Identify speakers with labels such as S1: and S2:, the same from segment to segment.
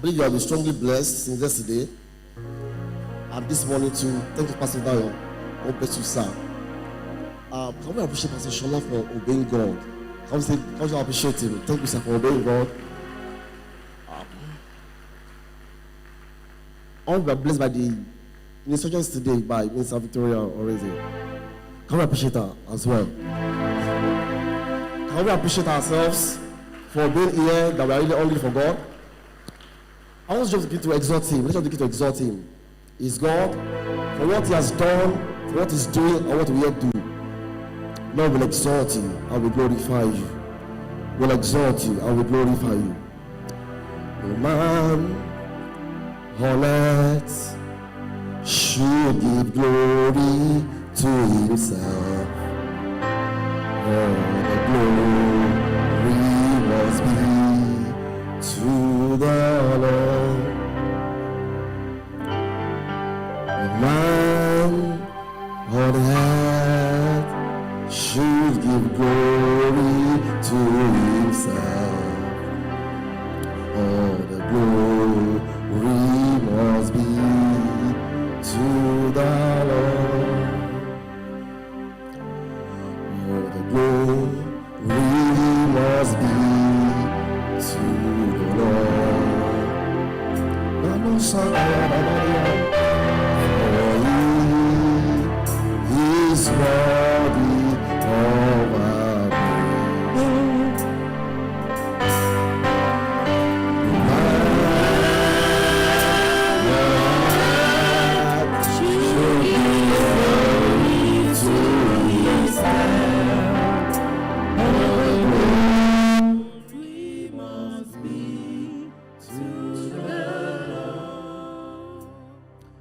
S1: believe you have been strongly blessed since yesterday and this morning too. Thank you, Pastor Dayo. God bless you, sir. Can we appreciate Pastor Shola for obeying God? Can we appreciate him? Thank you, sir, for obeying God. All we are blessed by the instructions today by Minister Victoria already. Can we appreciate her as well? Can we appreciate ourselves for being here, that we are really only for God? I want us just to exhort him. Let's just begin to exhort him. He's God for what he has done, for what he's doing, and what we yet do. Lord will exalt you and will glorify you. We'll exalt you and will glorify you. No man on earth should give glory to himself. All the glory must be to the Lord. The man on earth should give glory to himself. All the glory must be to the Lord. All the glory must be to the Lord. For he is worthy of our praise.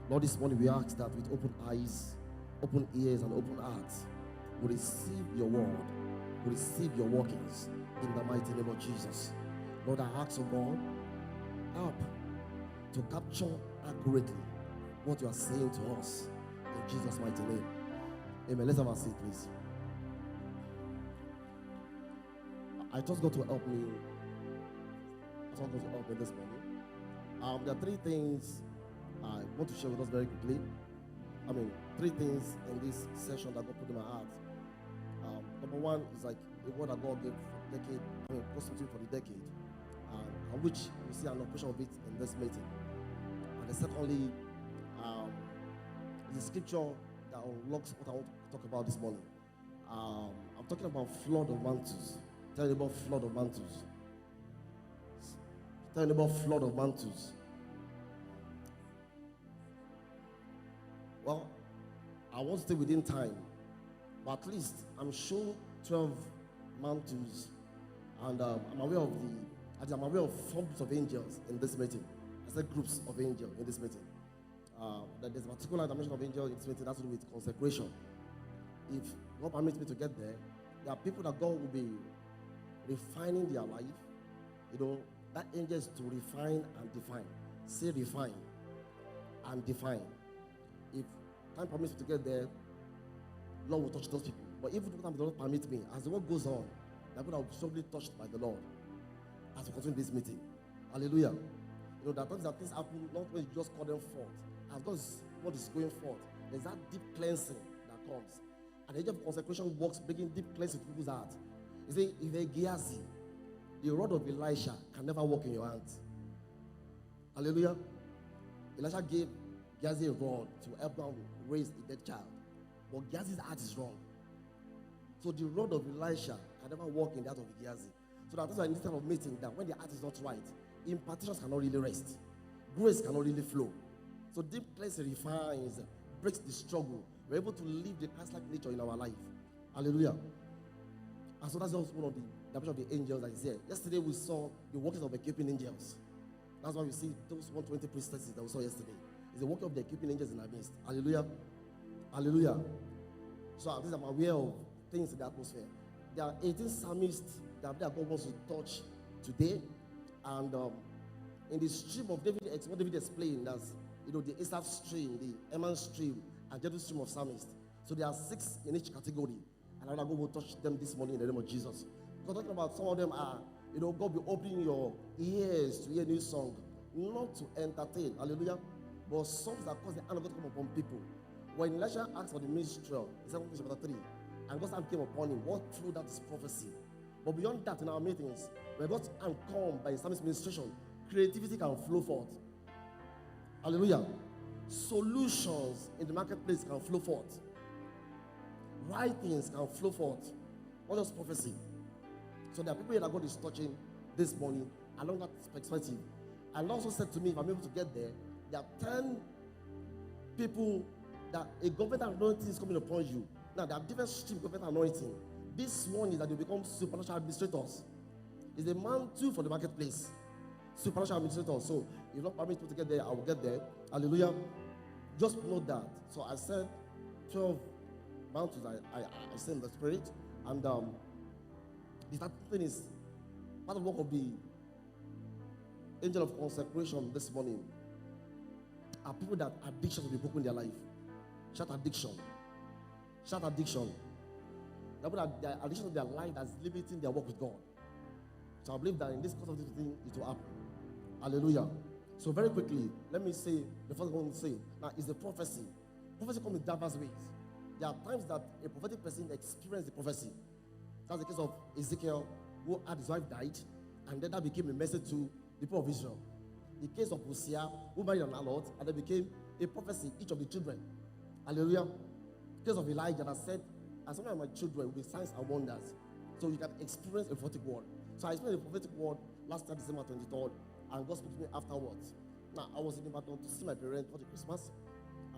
S1: Lord, this morning we ask that with open eyes, open ears, and open hearts, we receive your word, we receive your workings in the mighty name of Jesus. Lord, I ask, oh God, help to capture accurately what you are saying to us in Jesus' mighty name. Amen. Let's have a seat, please. I just got to help me. I just got to help me this morning. There are three things I want to share with us very quickly. Three things in this session that God put in my heart. Number one is like the word that God gave for the decade, constitute for the decade, and which we see an operation of it in this meeting. And the secondly, the scripture that unlocks what I want to talk about this morning. I'm talking about flood of mantles. Tell you about flood of mantles. Tell you about flood of mantles. Well, I won't stay within time, but at least I'm sure 12 mantles, and I'm aware of forms of angels in this meeting. I said groups of angels in this meeting. That there's a particular dimension of angels in this meeting that's to do with consecration. If God permits me to get there, there are people that God will be refining their life. That angel is to refine and define. Say refine and define. If time permits me to get there, Lord will touch those people. But if time does not permit me, as the work goes on, the people will be strongly touched by the Lord as we continue this meeting. Hallelujah. There are times that things happen, not when you just call them forth. As God is what is going forth, there's that deep cleansing that comes. And the age of consecration works, bringing deep cleansing to people's heart. You see, if a Gehazi, the rod of Elisha can never work in your hands. Hallelujah. Elisha gave Gehazi a rod to help them raise a dead child. But Gehazi's heart is wrong. So the rod of Elisha can never work in that of Gehazi. So that's why in this type of meeting, that when the heart is not right, impartations cannot really rest. Grace cannot really flow. So deep cleansing refines, breaks the struggle. We're able to live the Christ-like nature in our life. Hallelujah. And so that's also one of the dimensions of the angels that is here. Yesterday we saw the workings of the keeping angels. That's why we see those 120 priestesses that we saw yesterday. It's the work of the keeping angels in our midst. Hallelujah. Hallelujah. So at least I'm aware of things in the atmosphere. There are 18 psalmists that God wants to touch today. And in the stream of David, what David explained as the Asaph stream, the Eman stream, and Jeduthun stream of psalmists. So there are 6 in each category. And God will touch them this morning in the name of Jesus. Because talking about some of them are, God will open your ears to hear a new song. not to entertain, hallelujah, but something that cause the hand of God to come upon people. When Elijah asked for the ministerial, in 2 Kings chapter 3, and God's hand came upon him, what through that is prophecy. But beyond that, in our meetings, when God's hand come by Islamic ministration, creativity can flow forth. Hallelujah. Solutions in the marketplace can flow forth. Writings can flow forth. Not just prophecy. So there are people here that God is touching this morning along that perspective. And also said to me, if I'm able to get there, there are 10 people that a government anointing is coming upon you. Now, there are different streams of government anointing. This one is that they become supernatural administrators. It's a mantle for the marketplace. Supernatural administrators. So, if you don't permit me to get there, I will get there. Hallelujah. Just note that. So, I said 12 mantles I said in the spirit. And the third thing is part of the work of the angel of consecration this morning are people that addiction will be broken in their life. Shout addiction. Shout addiction. People that their addiction to their life that's limiting their work with God. So I believe that in this course of this thing, it will happen. Hallelujah. So very quickly, let me say, the first thing I want to say now is the prophecy. Prophecy comes in diverse ways. There are times that a prophetic person experiences the prophecy. That's the case of Ezekiel, who had his wife died, and then that became a message to the people of Israel. The case of Hosea, who married an harlot, and then became a prophecy, each of the children. Hallelujah. The case of Elijah that said, as some of my children will be signs and wonders. So you can experience a prophetic word. So I experienced a prophetic word last year, December 23rd, and God spoke to me afterwards. Now, I was in Ibadan to see my parents for the Christmas,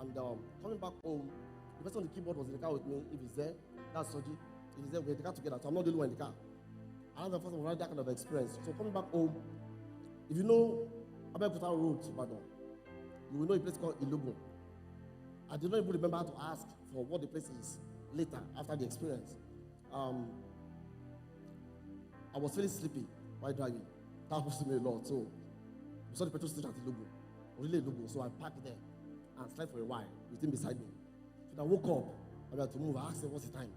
S1: and coming back home, the person on the keyboard was in the car with me. If he's there, that's Soji. If he's there, we're in the car together, so I'm not the only one in the car. Another person will have that kind of experience. So coming back home, if you know Abeokuta Road to Ibadan, you will know a place called Ilogun. I did not even remember how to ask for what the place is later, after the experience. I was feeling sleepy while driving. That happens to me a lot. So we saw the petrol station at Ilogun, really Ilogun. So I parked there and slept for a while with him beside me. So I woke up, I had to move. I asked him, what's the time?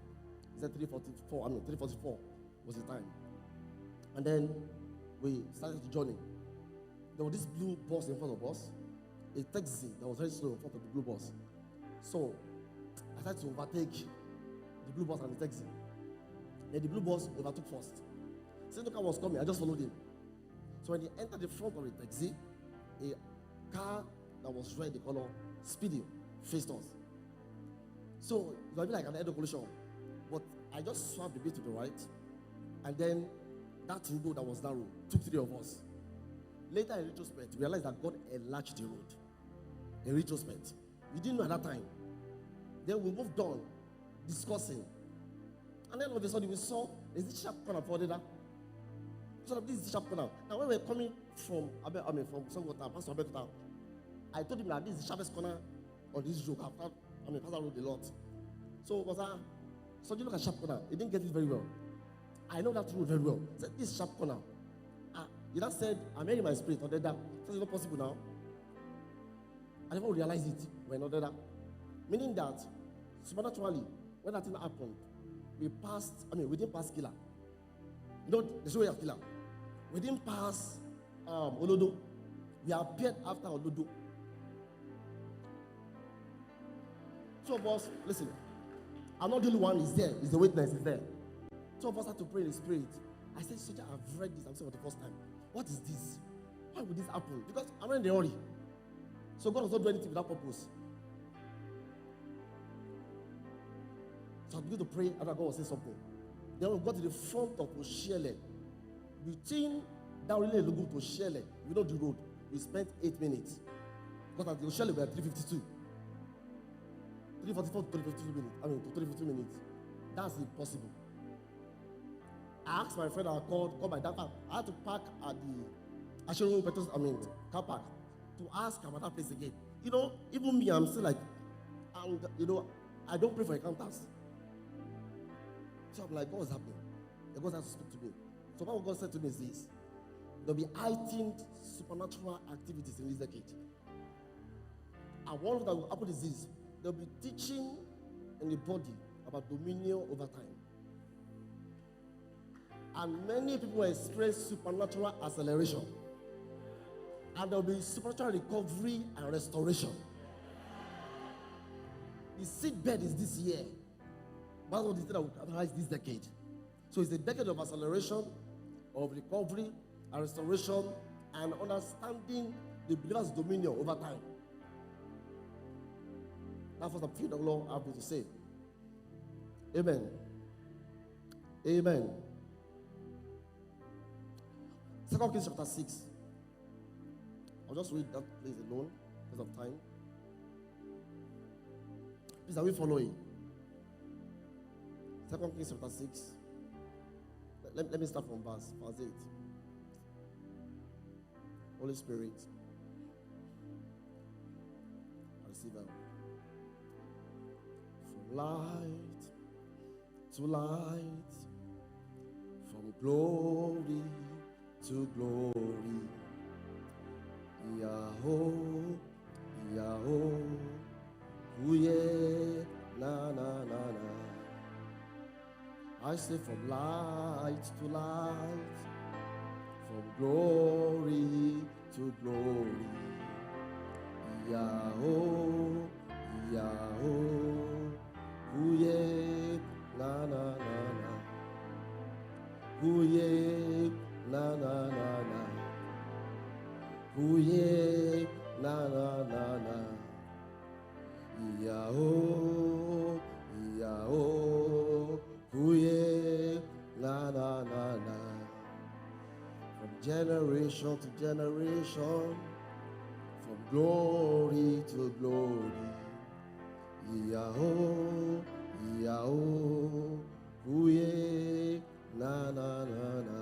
S1: He said 3:44 was the time. And then we started the journey. There was this blue bus in front of us, a taxi that was very slow in front of the blue bus. So I tried to overtake the blue bus and the taxi. Then the blue bus overtook first. Since the car was coming, I just followed him. So when he entered the front of the taxi, a car that was red, the color, speeding, faced us. So it was like an head collision. But I just swerved a bit to the right, and then that road that was narrow took 3 of us. Later in retrospect, we realized that God enlarged the road. In retrospect, we didn't know at that time. Then we moved on, discussing. And then all of a sudden we saw, is this sharp corner for that? So this is the sharp corner. Now when we were coming from Songota, Pastor Abeokuta, I told him that this is the sharpest corner on this road. Pastor rode a lot. So was that? So you look at sharp corner. He didn't get it very well. I know that road very well. He said, this sharp corner. He just said, I'm hearing my spirit. Or that. So it's not possible now. I never realized it when not that. Meaning that, supernaturally, when that thing happened, we didn't pass Killer. You know, the way of Killer. We didn't pass Olodo. We appeared after Olodo. Two of us, listen, I'm not the only one, is there. It's the witness, is there. Two of us had to pray in the spirit. I said, Soldier, I've read this. I'm saying for the first time. What is this? Why would this happen? Because I'm not in a hurry. So God does not do anything without purpose. So I began to pray after God was saying something. Then we got to the front of Oshiele. Between Darile Lugu to Oshiele, we know the road. We spent 8 minutes. Because at the Oshiele we were 352. 344 to 352 minutes. To 352 minutes. That's impossible. I asked my friend I called my dad. I had to park at the Ashero car park to ask about that place again. You know, even me, I'm still like, I don't pray for encounters. So I'm like, what's happening? And God has to speak to me. So what God said to me is this: there'll be heightened supernatural activities in this decade. And one of that will happen is this: there'll be teaching in the body about dominion over time. And many people will experience supernatural acceleration. And there will be supernatural recovery and restoration. The seedbed is this year. That's what the thing that will arise this decade. So it's a decade of acceleration, of recovery and restoration, and understanding the believer's dominion over time. That's what I'm feeling the Lord have to say. Amen. Amen. 2 Kings chapter 6. I'll just read that place alone because of time. Please, are we following? 2 Kings chapter 6. Let me start from verse 8. Holy Spirit, I receive them. From light to light, from glory to glory. Yahoo, Yahoo, Uye, na na na na. I say from light to light, from glory to glory. Yahoo, Yahoo, Uye, na na na na. Uye, na na na na. Uye, na na na na. Yahoo, Yahoo, Uye, na na na na. From generation to generation, from glory to glory. Yahoo, Yahoo, Uye, na na na na.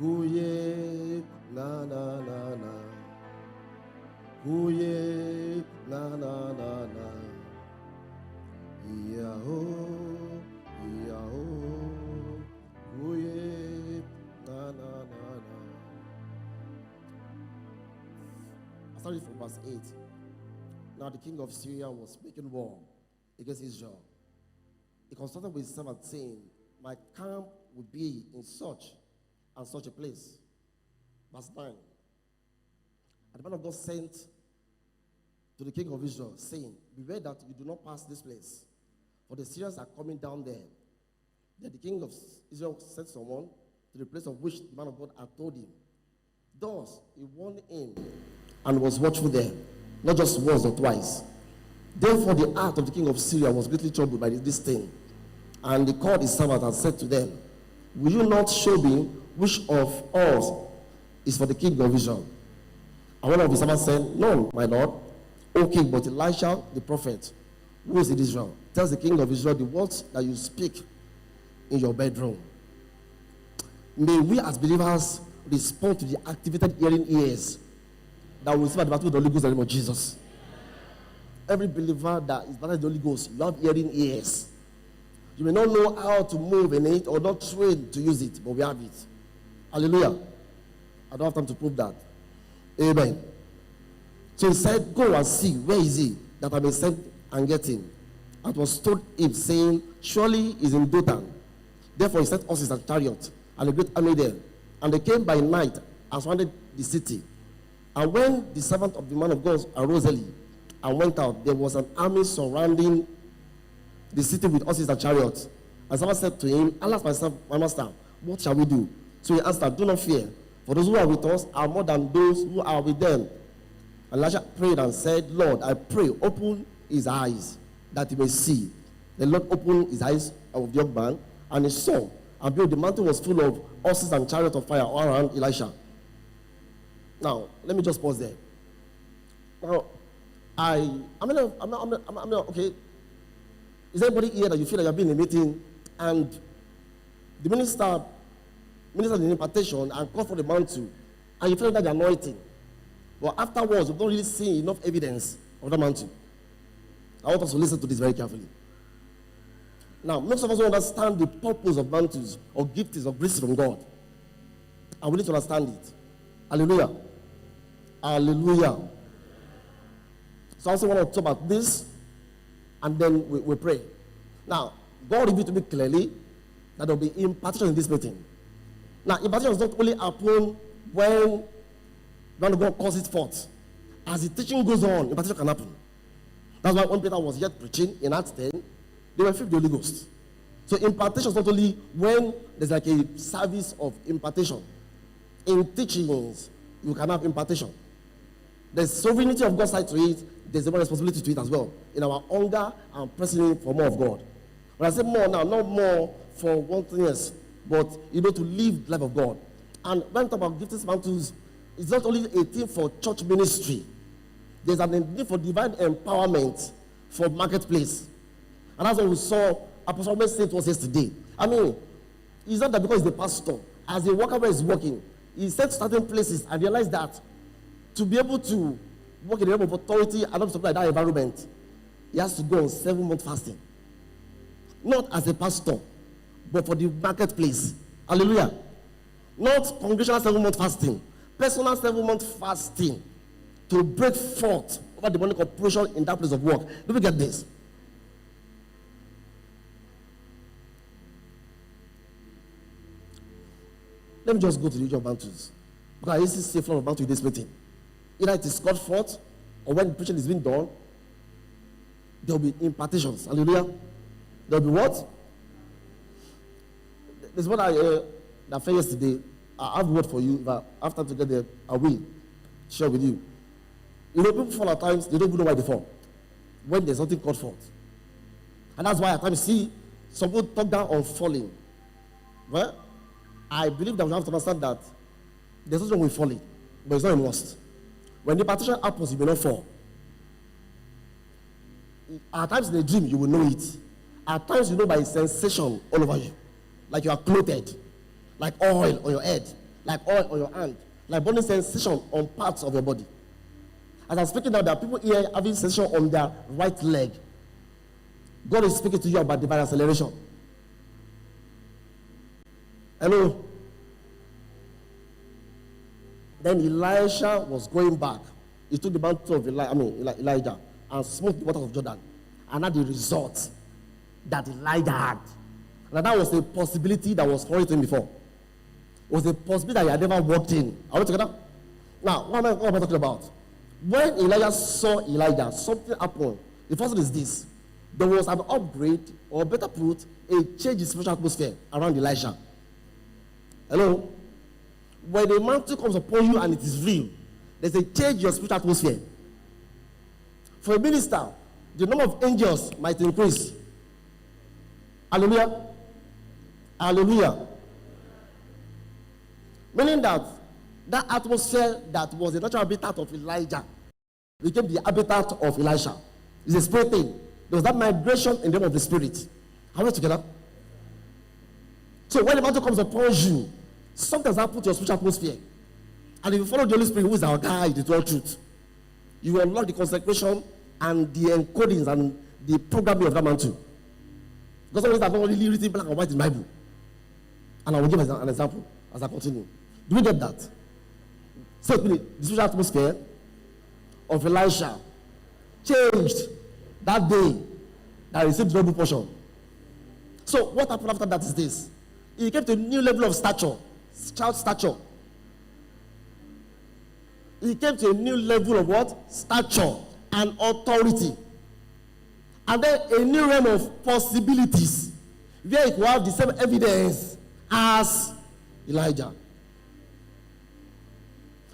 S1: Uye, na na na na. Uye, na na na na. Yahoo, Yahoo, Uye, na na na na. I started from verse 8. Now the king of Syria was making war against Israel. He consulted with his servant, saying, my camp would be in such and such a place. Verse 9. And the man of God sent to the king of Israel, saying, beware that you do not pass this place, for the Syrians are coming down there. Then the king of Israel sent someone to the place of which the man of God had told him. Thus he warned him and was watchful there, not just once or twice. Therefore the heart of the king of Syria was greatly troubled by this thing. And he called his servant and said to them, will you not show me which of us is for the king of Israel? And one of his servants said, no, my lord, O king, but Elisha the prophet, who is in Israel, tells the king of Israel the words that you speak in your bedroom. May we as believers respond to the activated hearing ears that will receive the baptism of the Holy Ghost in the name of Jesus. Every believer that is baptized in the Holy Ghost, you have hearing ears. You may not know how to move in it or not trained to use it, but we have it. Hallelujah. I don't have time to prove that. Amen. So he said, go and see, where is he, that I may send and get him. And was told him, saying, surely he is in Dothan. Therefore he sent horses and chariots and a great army there. And they came by night and surrounded the city. And when the servant of the man of God arose early and went out, there was an army surrounding the city with horses and chariots. And someone said to him, alas, my master, what shall we do? So he answered, do not fear, for those who are with us are more than those who are with them. And Elisha prayed and said, Lord, I pray, open his eyes, that he may see. The Lord opened his eyes of the young man, and he saw. And behold, the mountain was full of horses and chariots of fire all around Elisha. Now, let me just pause there. Now, okay. Is there anybody here that you feel like you've been in a meeting and the minister in impartation and called for the mantle, and you feel like the anointing, but afterwards you don't really see enough evidence of the mantle? I want us to listen to this very carefully. Now, most of us don't understand the purpose of mantles or giftings or graces from God, and we need to understand it. Hallelujah. Hallelujah. So I also want to talk about this, and then we pray. Now, God revealed to me clearly that there will be impartation in this meeting. Now, impartation does not only happen when The man of God calls it forth. As the teaching goes on, impartation can happen. That's why when Peter was yet preaching in Acts 10, they were filled with the Holy Ghost. So impartation is not only when there's like a service of impartation. In teachings, you can have impartation. There's sovereignty of God's side to it. There's a responsibility to it as well. In our hunger and pressing for more of God. When I say more now, not more for one thing else, but to live the life of God. And when we talk about gifting mantles, it's not only a thing for church ministry. There's a need for divine empowerment for marketplace. And that's what we saw Apostle Ahmed say to us yesterday. I mean, it's not that because he's the pastor, as a worker where he's working, he said certain places and realized that to be able to work in the realm of authority and not something like that environment, he has to go on 7-month fasting. Not as a pastor, but for the marketplace. Hallelujah. Not congregational 7-month fasting, personal 7-month fasting to break forth over demonic operation in that place of work. Do we get this? Let me just go to the issue of mantles. Because I used to say flow of mantle in this meeting. Either it is called forth, or when the preaching is being done, there will be impartations. Hallelujah. There will be what? This is what I felt yesterday. I have a word for you. But after to get there, I will share with you. People fall at times, they don't even know why they fall. When there's nothing called forth. And that's why at times you see some people talk down on falling. Well, I believe that we have to understand that there's nothing wrong with falling, but it's not a must. When the impartation happens, you may not fall. At times in a dream, you will know it. At times, you know by a sensation all over you. Like you are clothed. Like oil on your head. Like oil on your hand. Like burning sensation on parts of your body. As I'm speaking now, there are people here having sensation on their right leg. God is speaking to you about divine acceleration. Hello? Then Elisha was going back. He took the mantle of Elijah and smote the waters of Jordan. And had the result that Elijah had. And that was a possibility that was foreign to him before. It was a possibility that he had never walked in. Are we together? Now, what am I talking about? When Elijah saw Elijah, something happened. The first thing is this. There was an upgrade, or better put, a change in spiritual atmosphere around Elisha. Hello? When the mantle comes upon you and it is real, there's a change in your spiritual atmosphere. For a minister, the number of angels might increase. Hallelujah. Hallelujah. Meaning that atmosphere that was the natural habitat of Elijah became the habitat of Elisha. It's a spirit thing. There was that migration in the realm of the spirit. Are we together? So when the mantle comes upon you, something has happened to your spiritual atmosphere. And if you follow the Holy Spirit, who is our guide, the all truth, you will unlock the consecration and the encodings and the programming of that mantle. Because some of have not really written black and white in the Bible. And I will give an example as I continue. Do we get that? So the spiritual atmosphere of Elisha changed that day that he received the noble portion. So what happened after that is this. He came to a new level of stature, child stature. He came to a new level of what? Stature and authority. And then a new realm of possibilities where he could have the same evidence as Elijah.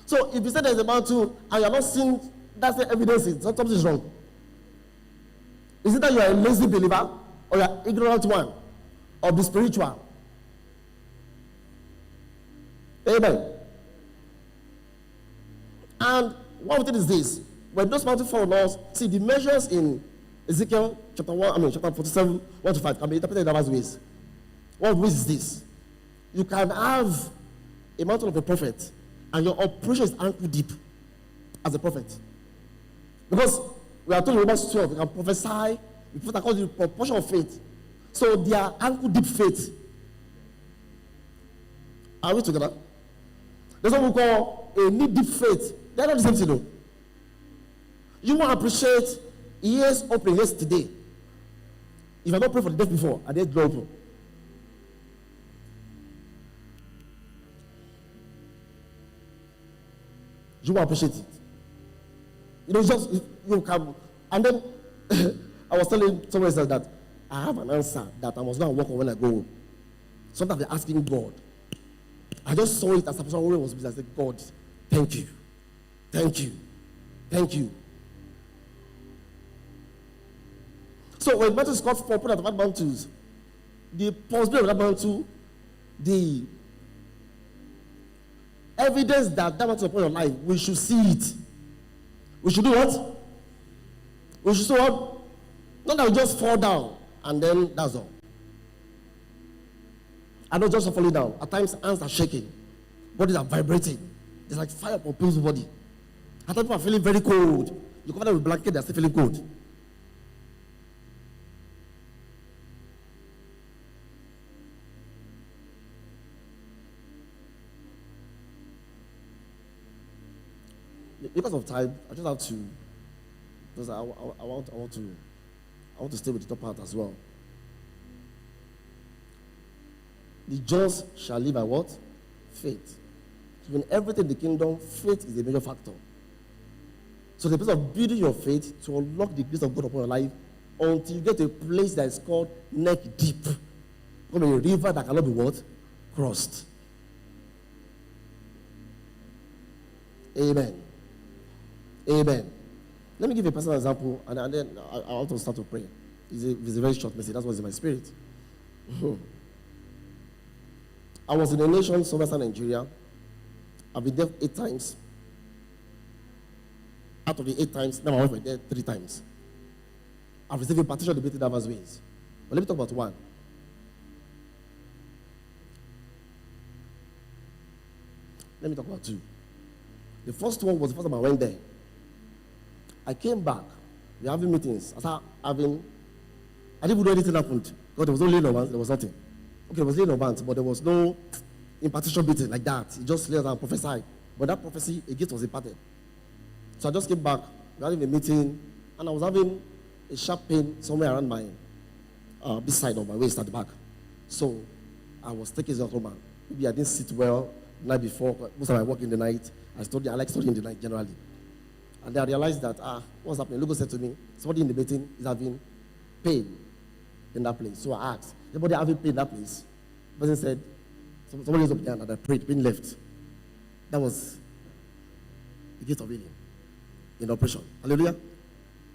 S1: So if you say there's a mantle and you are not seeing that same evidence, something is wrong. Is it that you are a lazy believer or you are an ignorant one or be spiritual? Amen. And one thing is this: when those mantles fall on us, see the measures in Ezekiel chapter 47, 1 to 5 can be interpreted in various ways. One of the ways is this: you can have a mantle of a prophet, and your operation is ankle deep as a prophet. Because we are told in Romans 12, you can prophesy, you put according to the proportion of faith. So they are ankle deep faith. Are we together? There's what we call a knee deep faith. They're not the same thing, though. You won't appreciate ears open yesterday if you have not prayed for the deaf before and they draw open. You will appreciate it. You know, just you can. And then I was telling someone else that I have an answer that I must go and work on when I go home. Sometimes they're asking God. I just saw it as a person who was busy. I said, God, thank you. Thank you. Thank you. So when mantles got for put out of mantles, the possibility of that mantle, the evidence that that mantle upon your life, we should see it. We should do what? We should see what? Not that we just fall down and then that's all. I don't just falling down. At times, hands are shaking, bodies are vibrating. There's like fire upon people's body. At times, people are feeling very cold. You cover them with blanket, they're still feeling cold. Because of time, I just have to. Because I want to stay with the top part as well. The just shall live by what? Faith. So in everything in the kingdom, faith is a major factor. So the place of building your faith to unlock the grace of God upon your life until you get to a place that is called neck deep. Come a river that cannot be what? Crossed. Amen. Amen. Let me give you a personal example, and then I want to start to pray. It's a very short message. That's what's in my spirit. I was in a nation, southern Nigeria. I've been there 8 times. Out of the 8 times, now my wife went there 3 times. I've received impartation debated diverse ways. But let me talk about one. Let me talk about 2. The first one was the first time I went there. I came back. We were having meetings. I didn't even know anything happened. Because there was no laying of hands, there was nothing. Okay, there was laying of hands, but there was no impartation meeting like that. He just laid and prophesied. But that prophecy, a gift was imparted. So I just came back. We were having a meeting, and I was having a sharp pain somewhere around my this side of my waist at the back. So I was taking it out of my. Maybe I didn't sit well the night before. Most of I work in the night. I like studying in the night generally. And then I realized that, what's happening? Logo said to me, somebody in the meeting is having pain in that place. So I asked, anybody having pain in that place? The person said, somebody was up there and I prayed, pain left. That was the gift of healing in operation. Hallelujah.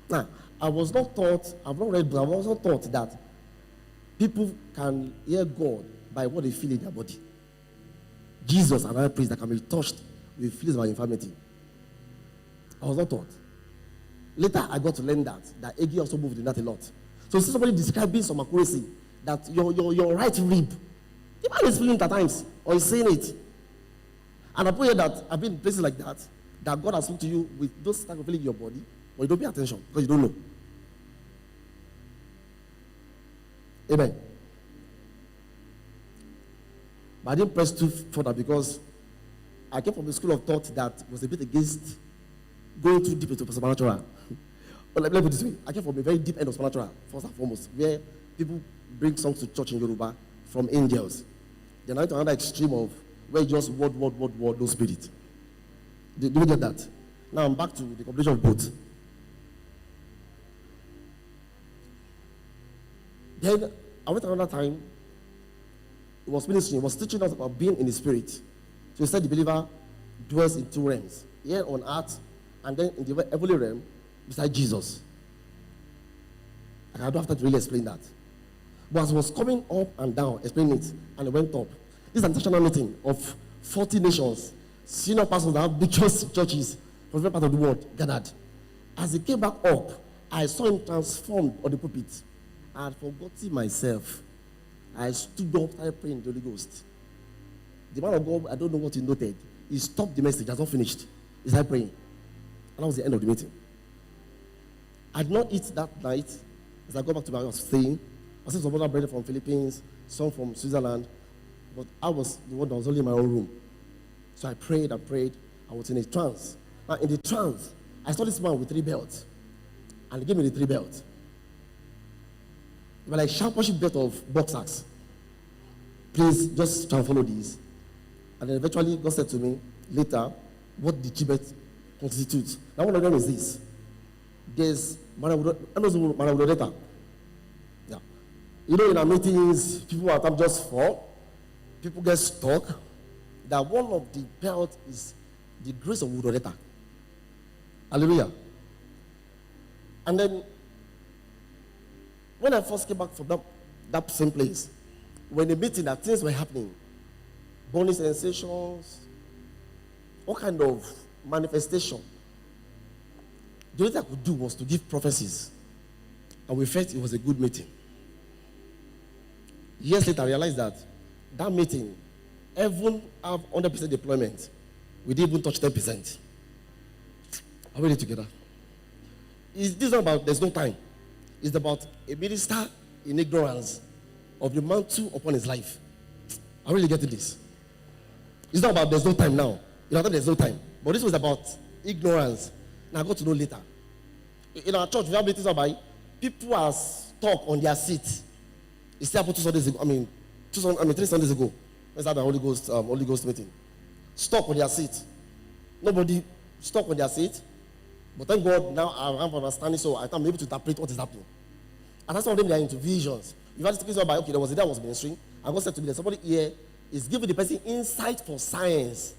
S1: Now, I've not read, but I was also taught that people can hear God by what they feel in their body. Jesus and other priests that can be touched with feelings of infirmity. I was not taught. Later, I got to learn that Egi also moved in that a lot. So, see somebody describing some accuracy that your right rib, the man is feeling it at times, or he's saying it. And I put here that I've been in places like that God has spoken to you with those type of feeling in your body, but you don't pay attention because you don't know. Amen. But I didn't press too further because I came from a school of thought that was a bit against going too deep into supernatural. But let me put it this way. I came from a very deep end of supernatural, first and foremost, where people bring songs to church in Yoruba from angels. Then I went to another extreme of where just word, no spirit. Do you get that? Now I'm back to the combination of both. Then I went another time. It was ministry. It was teaching us about being in the spirit. So he said the believer dwells in 2 realms. Here on earth, and then in the heavenly realm, beside Jesus. I don't have to really explain that. But as I was coming up and down, explaining it, and it went up. This is an international meeting of 40 nations, senior pastors that have big churches from every part of the world gathered. As he came back up, I saw him transformed on the pulpit. I had forgotten myself. I stood up, started praying in the Holy Ghost. The man of God, I don't know what he noted. He stopped the message, has not finished. He started praying. And that was the end of the meeting. I did not eat that night. As I go back to where I was staying, I saw some other brethren from Philippines, some from Switzerland, but I was the one that was only in my own room. So I prayed. I was in a trance. Now in the trance, I saw this man with 3 belts. And he gave me the 3 belts. They were like championship belt of boxers. Please just try and follow these. And then eventually God said to me later, what the 3 belts constitute. Now, one of them is this. There's Manawudodeta. Yeah. You know, in our meetings, people at times just fall. People get stuck. That one of the belt is the grace of Udodeta. Hallelujah. And then, when I first came back from that same place, when the meeting, that things were happening, burning sensations, what kind of manifestation. The only thing I could do was to give prophecies. And we felt it was a good meeting. Years later, I realized that meeting, even have 100% deployment, we didn't even touch 10%. Are we ready together? This is not about there's no time. It's about a minister in ignorance of the mantle upon his life. Are we really getting this? It's not about there's no time now. You know, there's no time. But this was about ignorance. Now I got to know later. In our church, we have meetings about people are stuck on their seat. It still happened 2 Sundays ago. 3 Sundays ago. Let's have the Holy Ghost meeting. Stuck on their seat. Nobody stuck on their seat. But thank God now I have understanding, so I'm able to interpret what is happening. And that's some of them, they are into visions. You've had to speak about, okay, there was a day I was ministering, and God said to me that somebody here is giving the person insight for science.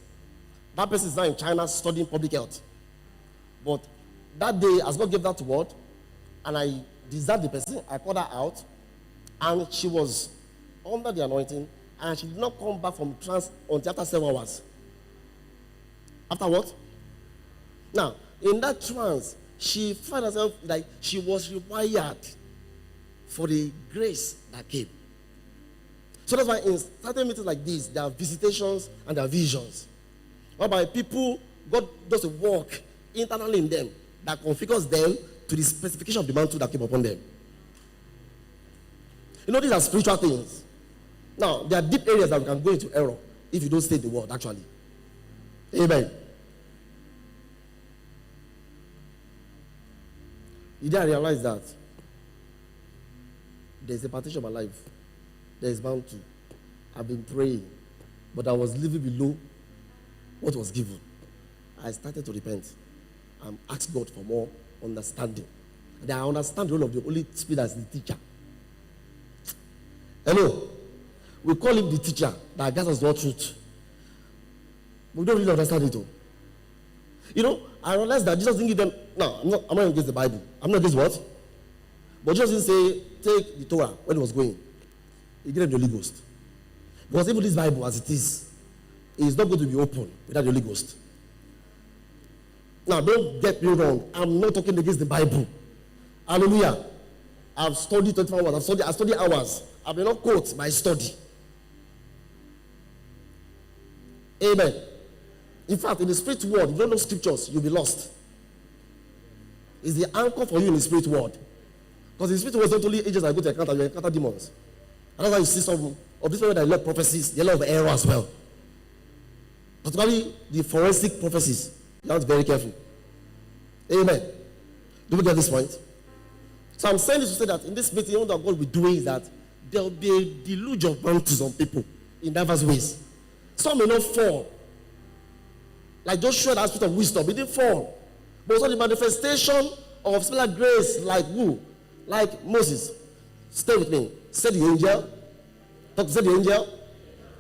S1: That person is now in China studying public health. But that day, as God gave that word, and I desired the person, I called her out, and she was under the anointing, and she did not come back from trance until after 7 hours. After what? Now, in that trance, she found herself like she was rewired for the grace that came. So that's why in certain meetings like this, there are visitations and there are visions. Whereby people, God does a work internally in them that configures them to the specification of the mantle that came upon them. You know, these are spiritual things. Now, there are deep areas that we can go into error if you don't stay in the word, actually. Amen. You didn't realize that there's a partition of my life. There is bound to. I've been praying, but I was living below what was given. I started to repent and ask God for more understanding. And I understand the role of the Holy Spirit as the teacher. Hello? We call him the teacher that guides us to all truth. But we don't really understand it all. You know, I realized that Jesus didn't give them. No, I'm not against the Bible. I'm not against what? But Jesus didn't say, take the Torah when he was going. He gave them the Holy Ghost. Because even this Bible as it is not going to be open without the Holy Ghost. Now, don't get me wrong. I'm not talking against the Bible. Hallelujah. I've studied 24 hours. I've studied hours. I will not quote my study. Amen. In fact, in the spirit world, if you don't know scriptures, you'll be lost. It's the anchor for you in the spirit world. Because in the spirit world, it's not only angels that go to encounter, you encounter demons. And that's why you see some of these people that love prophecies, they love error as well. Particularly the forensic prophecies. You have to be very careful. Amen. Do we get this point? So I'm saying this to say that in this meeting, what God will be doing is that there will be a deluge of mantles on people in diverse ways. Some may not fall. Like Joshua, the spirit of wisdom, he didn't fall. But also the manifestation of similar grace, like who? Like Moses. Stay with me. Said the angel. Said the angel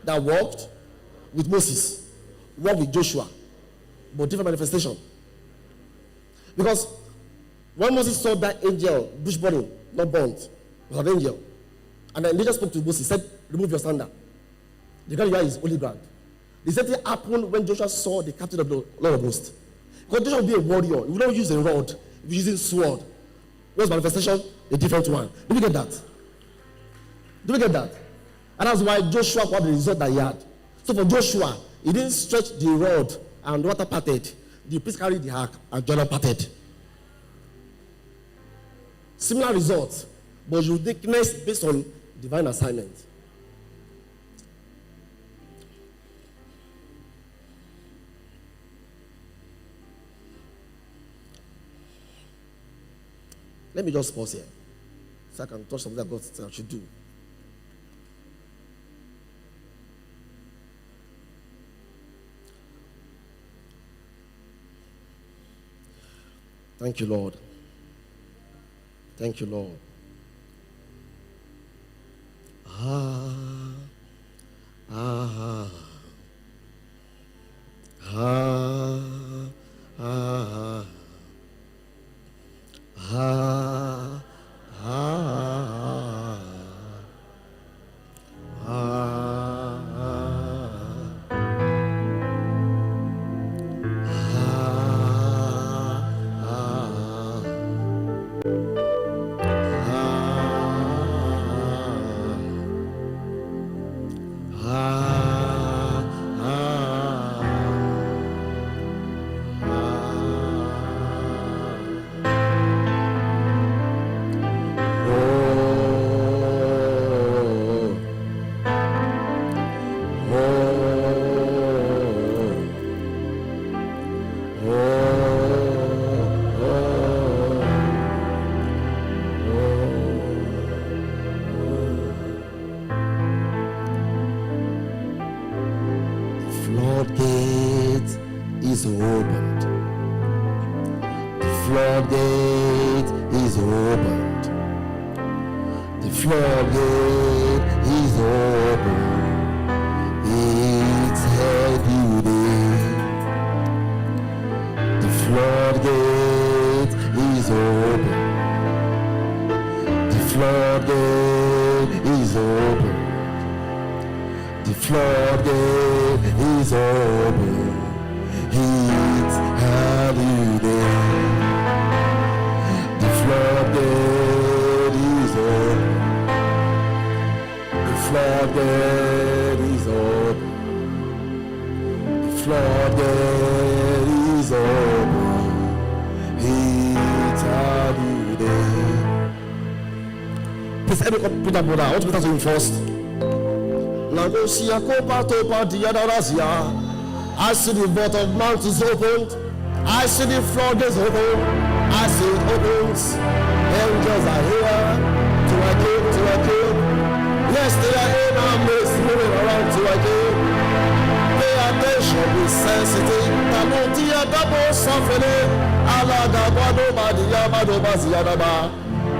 S1: that walked with Moses. Walked with Joshua. But different manifestation. Because when Moses saw that angel, bush burning, not burnt, it was an angel. And then they just spoke to Moses, said, remove your sandal. The ground here is holy ground. The same thing happened when Joshua saw the captain of the Lord of hosts. Because Joshua would be a warrior. He would not use a rod. He would be using sword. What's manifestation? A different one. Do we get that? Do we get that? And that's why Joshua got the result that he had. So for Joshua, he didn't stretch the rod and water parted. The priest carried the ark and Jordan parted. Similar results, but uniqueness based on divine assignment. Let me just pause here so I can touch something that God said I should do. Thank you, Lord. Thank you, Lord. Floodgate is opened. The floodgate is opened. The floodgate is opened. It's heavy day. The floodgate is open. The floodgate is open. The floodgate is open. It's heavy day. The floodgate is open. The floodgate is open. The floodgate is open. It's heavy day. Please, every computer brother, I want to put that to him first. I see the vault of Mantles opened. I see the floodgates open. I see it opens. Angels are here to equip. Yes, they are in our midst, moving around to equip. Pay attention, be sensitive. Tamutia double suffering. Allah Gabado Badia Bado Baziadaba.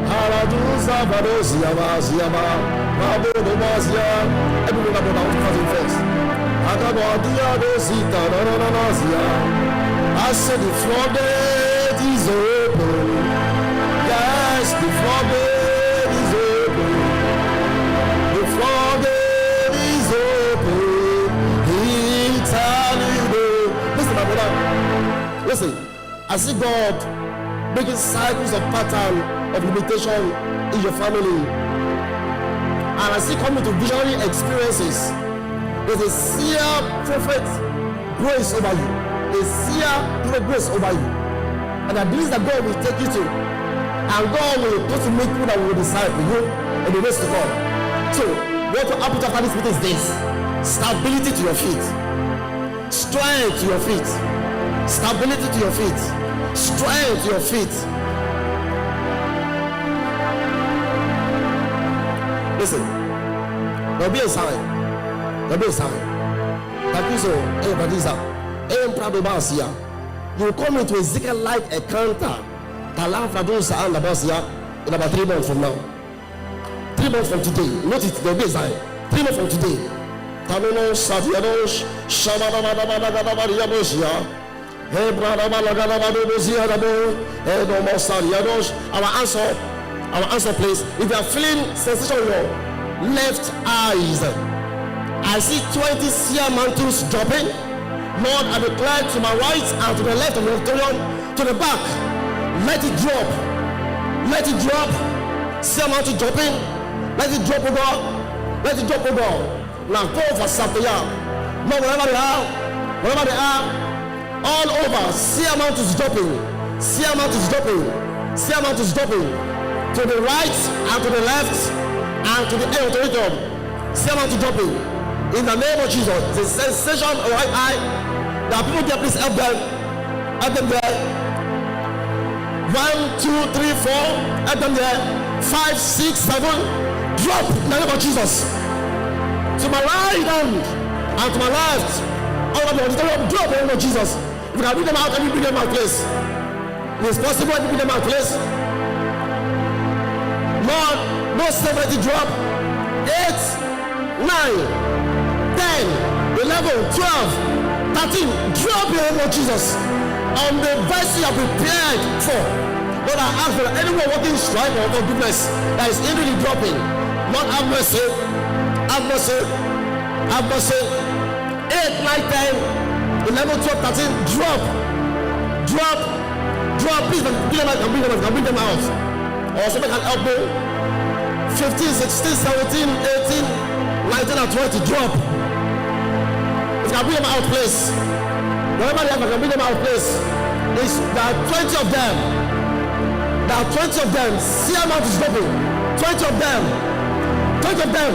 S1: Haraduza Badosiaba Ziaba. Babo Domazia. Everyone about our cousin first. I said the floodgate is open. Yes, the floodgate is open. The floodgate is open. It's hallelujah. Listen, my brother. Listen, I see God making cycles of pattern of limitation in your family. And I see coming to visionary experiences. There's a seer prophet grace over you. A seer prophet grace over you. And I believe that God will take you to. And God will go to make people that will disciple you in the days to come. So, what will happen after this meeting is this: stability to your feet, strength to your feet, stability to your feet, strength to your feet. Listen, there'll be a sign. There'll be a sign. That is all. You will come into Ezekiel-like encounter. In about 3 months from now. 3 months from today. Note it, there'll be a sign. 3 months from today. Our answer, please. If you are feeling sensation in your left eyes, I see 20 seer mantles dropping. Lord, I declare to my right and to the left of the auditorium, to the back. Let it drop. Let it drop. Seer mantle dropping. Let it drop over. Let it drop over. Now go for something. No, wherever they are, all over. Seer mantles dropping. Seer mantles dropping. Seer mantles dropping. To the right and to the left and to the auditorium. Seer mantle dropping. In the name of Jesus, the sensation of right eye. There are people there, please help them. Help them there. 1, 2, 3, 4. Help them there. 5, 6, 7. Drop in the name of Jesus. To my right hand and to my left. All of the auditorium, drop in the name of Jesus. If you can bring them out, let me bring them out, please. It's possible to put them out, please. Lord, no 70 drop. 8, 9, 10, 11, 12, 13. Drop your name of Jesus on the verse you have prepared for. Lord, I ask for anyone working strife or forgiveness that is inwardly dropping. Lord, have mercy. Have mercy. Have mercy. 8, 9, 10, 11, 12, 13. Drop. Drop. Drop. Please bring them out. Bring them out. Or somebody can help me. 15, 16, 17, 18, 19, and 20. Drop. If you can bring them out, please. Wherever they have, I can bring them out, please. There are 20 of them. There are 20 of them. See how much is dropping. 20 of them. 20 of them.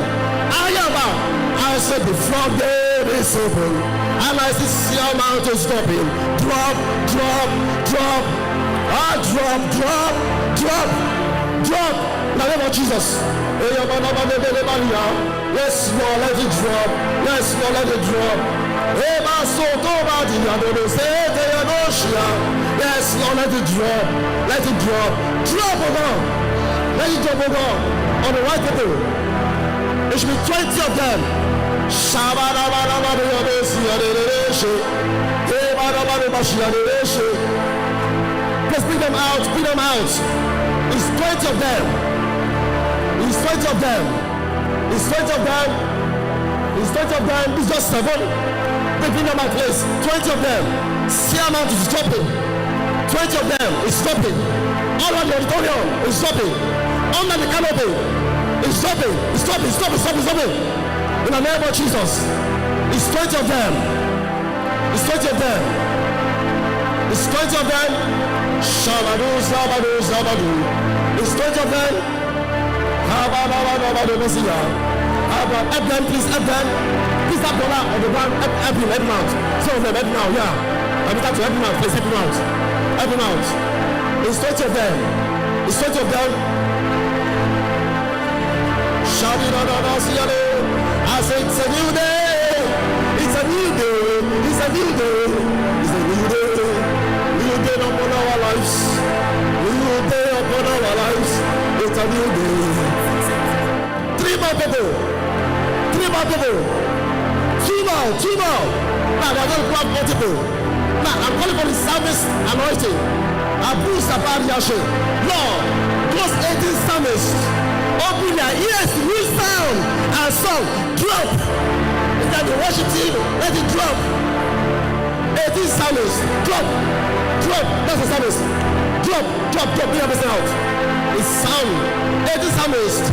S1: I said the floodgate is open. And I see how much is dropping. Drop, drop, drop. Drop, drop, drop, drop. In the name of Jesus. Yes, Lord, let it drop. Yes, Lord, let it drop. Yes, Lord, let it drop. Let it drop. Drop, oh God. Let it drop, oh God. On the right people. It should be 20 of them. Let's bring them out. Bring them out. It's 20 of them. It's 20 of them. It's 20 of them. It's 20 of them. It's just 7. Bring them out, please. 20 of them. See how much is dropping. 20 of them is dropping. All around the auditorium is dropping. Under the canopy is dropping. It's dropping. It's dropping. It's dropping. It's dropping. In the name of Jesus. It's 20 of them. It's 20 of them. It's 20 of them. Shabadu, Zabadu, Zabadu. It's 20 of them. Help them, please, help them. Please help them out on the ground. Help him, help him out. Some of them, help him out, yeah. Let me talk to help him out, please, help him out. Help him out. It's 20 of them. It's 20 of them. I say it's a new day. It's a new day. It's a new day. It's a new day. New day upon our lives. New day upon our lives. It's a new day. 3 more people. 3 more people. 2 more. 2 more. Now we're going to grab multiple. Now I'm calling for the service anointing. Abu Sabari Yashe. Lord, those 18 psalmists, open their ears to new sound and song. Drop. Is that the worship team? Let it drop. 18 psalmists. Drop. Drop. That's the psalmist. Drop. Drop. Drop. Bring everything out. It's sound. 18 psalmists.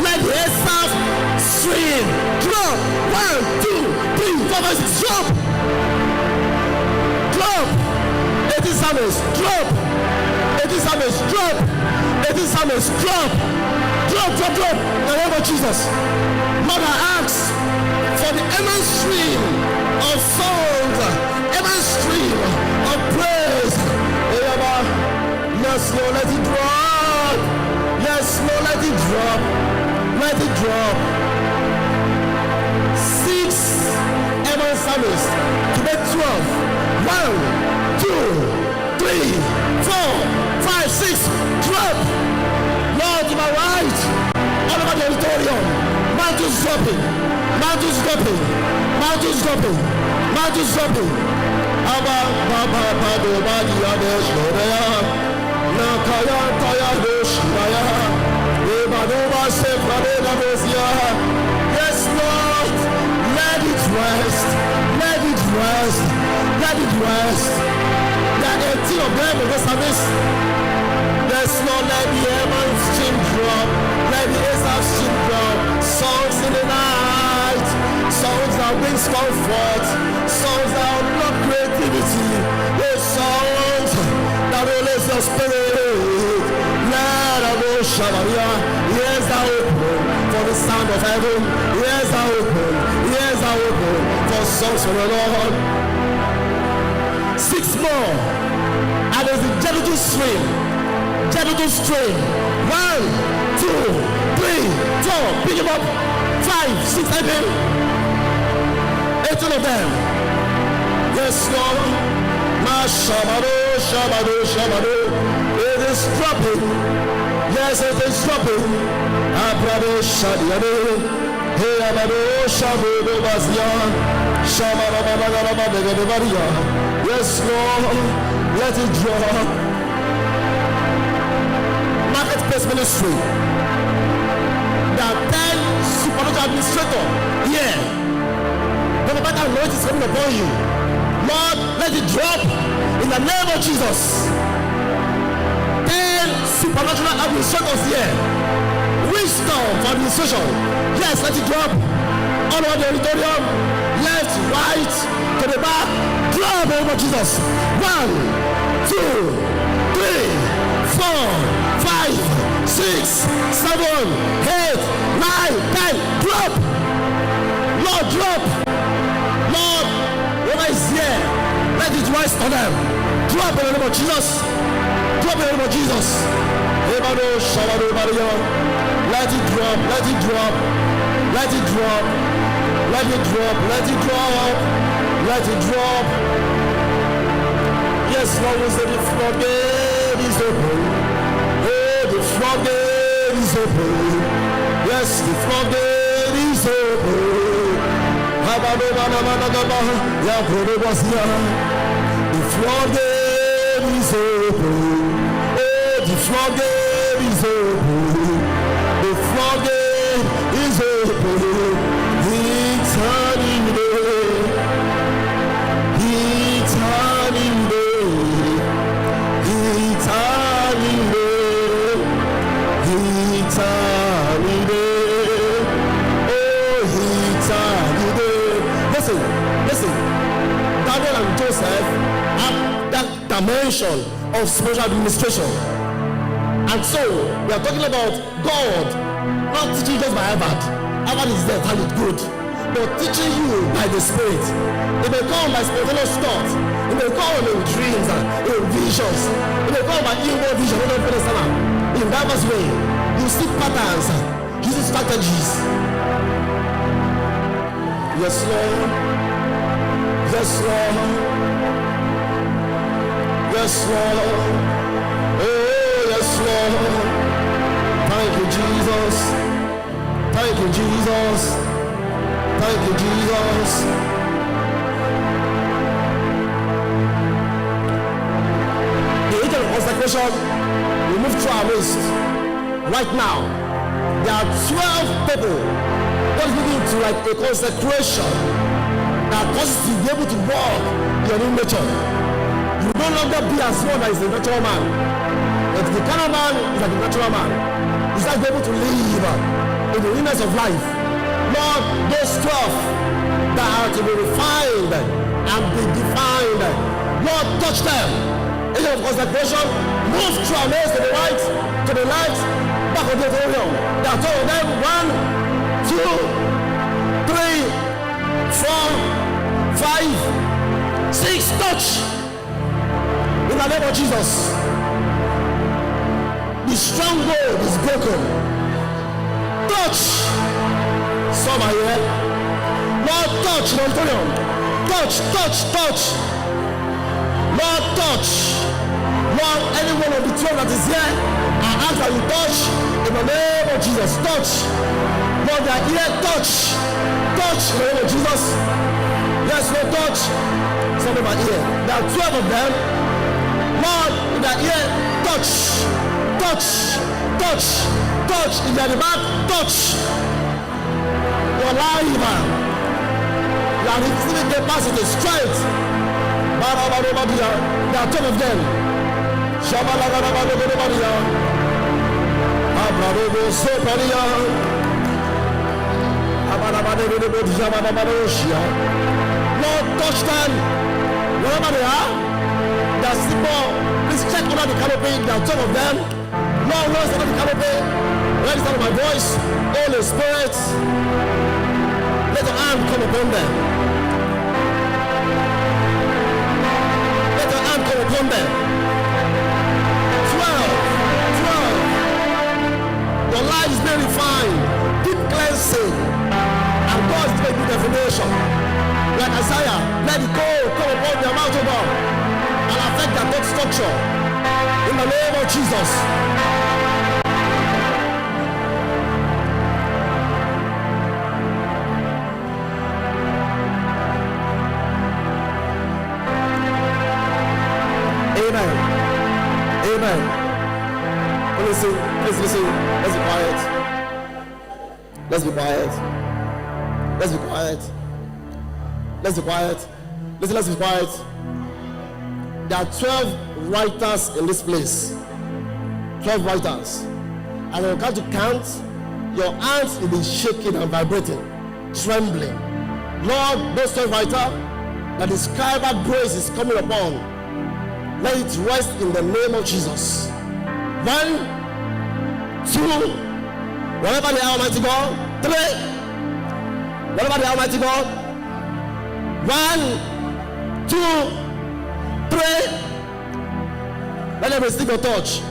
S1: Let the air sound stream. Drop. 1, 2, 3, 4, 5, 6. Drop. Drop. 18 psalmists. Drop. 18 psalmists. Drop. 18 psalmists. Drop. Drop, drop, drop. In the name of Jesus. Lord, I ask for the immense stream of songs, immense stream of praise. Yes, Lord, let it drop. Yes, Lord, let it drop. Let it drop. 6 immense psalmists to make 12. 1, 2, 3, 4, 5, 6. Drop. Lord, to my right, all over the auditorium, mantles dropping, mantles dropping, mantles dropping, mantles dropping. Abba, Baba, Bado, Badi, Adesh, Lodaya, Nakaya, Taya, Doshaya, Ebadova, Sefrade, Nabosia. Yes, Lord, let it rest, let it rest, let it rest. There are 18 of them in the service. Yes, Lord, let the heaven stream drop. Let the Asaph stream drop. Songs in the night. Songs that brings comfort. Songs that unlock creativity. Those songs that release your spirit. Let the go Shabaya. Ears are open for the sound of heaven. Ears are open. Ears are open for songs from the Lord. 6 more. And there's a gentle stream. Gentle stream. 1, 2, 3, 4. Pick him up. 5, 6, 7. 18 of them. Yes, Lord. Mashabado. It is dropping. Yes, it is dropping. Yes, Lord, let it drop. Marketplace ministry. There are 10 supernatural administrators here. The better anointing is coming upon you. Lord, let it drop in the name of Jesus. 10 supernatural administrators here. Wisdom for administration. Yes, let it drop all over the auditorium. Left, right, to the back. Drop in the name of Jesus. 1, 2, 3, 4, 5, 6, 7, 8, 9, 10. Drop. Lord, drop. Lord, whoever is here, let it rest on them. Drop in the name of Jesus. Drop in the name of Jesus. Let it drop. Let it drop. Let it drop. Let it drop. Let it drop. Let it drop. Yes, Lord, we say the floodgate is open. Oh, the floodgate is open. Yes, the floodgate is open. The floodgate is open. Oh, the floodgate is open. The floodgate is open. It's turning day. It's turning day. It's turning day. It's turning day. Listen, Daniel and Joseph have that dimension of spiritual administration. And so, we are talking about God not teaching just by Harvard. Harvard is there, and it's good. But teaching you by the Spirit. It may come by spontaneous thought. It may come in dreams and in visions. It may come by inward vision. In diverse way, you see patterns, you see strategies. Yes, Lord. Yes, Lord. Yes, Lord. Oh, yes, Lord. Thank you, Jesus. Thank you, Jesus. Thank you, Jesus. The angel of consecration will move through our midst right now. There are 12 people. God is moving to like a consecration that causes you to be able to walk your new nature. You no longer be as one that is a natural man. But the carnal man is like a natural man. You start to be able to live in the newness of life. Lord, those 12 that are to be refined and be defined, Lord, touch them. Angel of consecration, move through our midst to the right, to the left, back of the auditorium. There are 12 of them. 1, 2, 3, 4, 5, 6. Touch in the name of Jesus. The stronghold is broken. Touch. Some are here. Lord, touch the auditorium. Touch. Lord, touch. Lord, anyone of the 12 that is here, I ask that you touch in the name of Jesus. Touch. Lord, they are here. Touch in the name of Jesus. Yes, Lord, touch. Some of them are here. There are 12 of them. Lord, they are here. Touch. If they are the back, touch. Your life, you are receiving capacity, strength. There are 12 of them. Lord, touch them wherever they are. There's people. Please check under the canopy. There are 12 of them. Lord, where's under the canopy? Where is the sound of my voice? Holy Spirit, let your hand come upon them. Let your hand come upon them. 12. Your life is being refined. Deep cleansing. And God is making definition. Like Isaiah, let it go. Come upon their mouth, O God. and affect their thought structure. In the name of Jesus. Amen. Amen. Listen. Let's listen. Let's be quiet. Let's be quiet. Let's be quiet. Let's be quiet. Listen, let's be quiet. There are 12 writers in this place. 12 writers. And when you come to count, your hands will be shaking and vibrating, trembling. Lord, those 12 writers that the scribal grace is coming upon, let it rest in the name of Jesus. 1, 2, wherever the Almighty God. 3, wherever the Almighty God. 1, 2, 3. Let them receive your touch.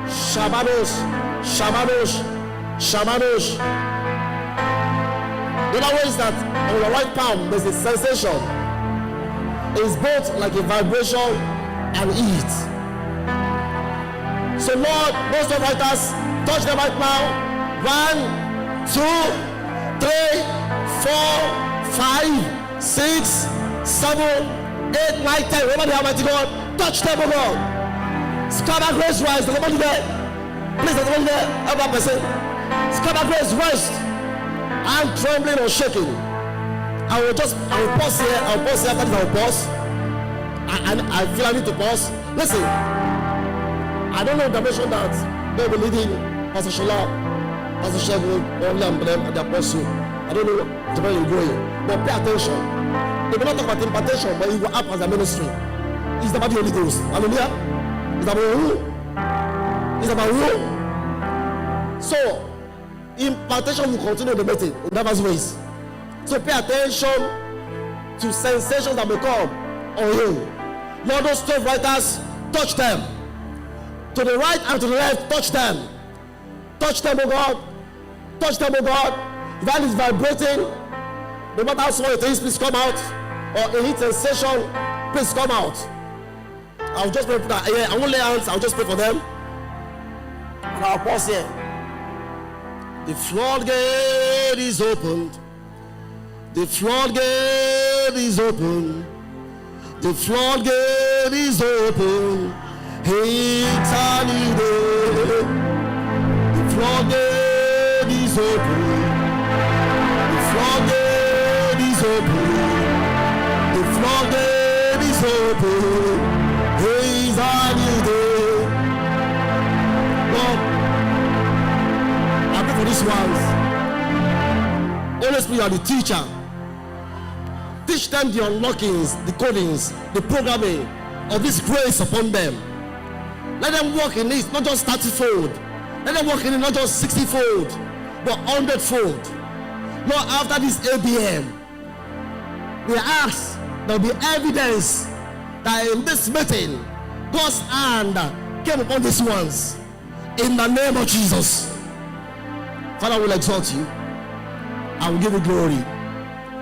S1: Shabadosh, shabadosh, shabadosh. The other way is that on your right palm there's a sensation. It's both like a vibration and heat. So Lord, those of writers, touch them right now. 1, 2, 3, 4, 5, 6, 7, 8, 9, 10. Remember the Almighty God. Touch them, oh God. Scatter grace rise. There's nobody there. Please, there's nobody there. Help that person. Scatter grace rise. I'm trembling or shaking. I will pause here. I'll pause here. After this, I'll pause. And I feel I need to pause. Listen, I don't know the dimension that they will lead in Pastor Shola, Pastor Shegun, or them and the apostle. I don't know the way you're going. But pay attention. They will not talk about impartation, but it will up as a ministry. It's about the Holy Ghost. Hallelujah. It's about who? It's about who? So, impartation will continue the meeting in diverse ways. So pay attention to sensations that will come on you. Lord, those 12 writers, touch them. To the right and to the left, touch them. Touch them, oh God. Touch them, oh God. If that is vibrating, no matter how small it is, please come out. Or a heat sensation, please come out. I'll just pray for that. Yeah, I won't lay hands, I'll just pray for them. And I'll pause here. The floodgate is opened. The floodgate is open. The floodgate is open. It's a new day. The floodgate is open. The floodgate is open. The floodgate is open. It's a new day. Lord, I pray for these ones. Holy Spirit, you are the teacher. Teach them the unlockings, the codings, the programming of this grace upon them. Let them walk in it, not just 30-fold. Let them walk in it, not just 60-fold, but 100-fold. Lord, after this ABM, we ask there will be evidence that in this meeting, God's hand came upon these ones. In the name of Jesus. Father, we'll exalt you. I will give you glory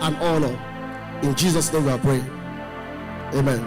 S1: and honor. In Jesus' name we are praying. Amen.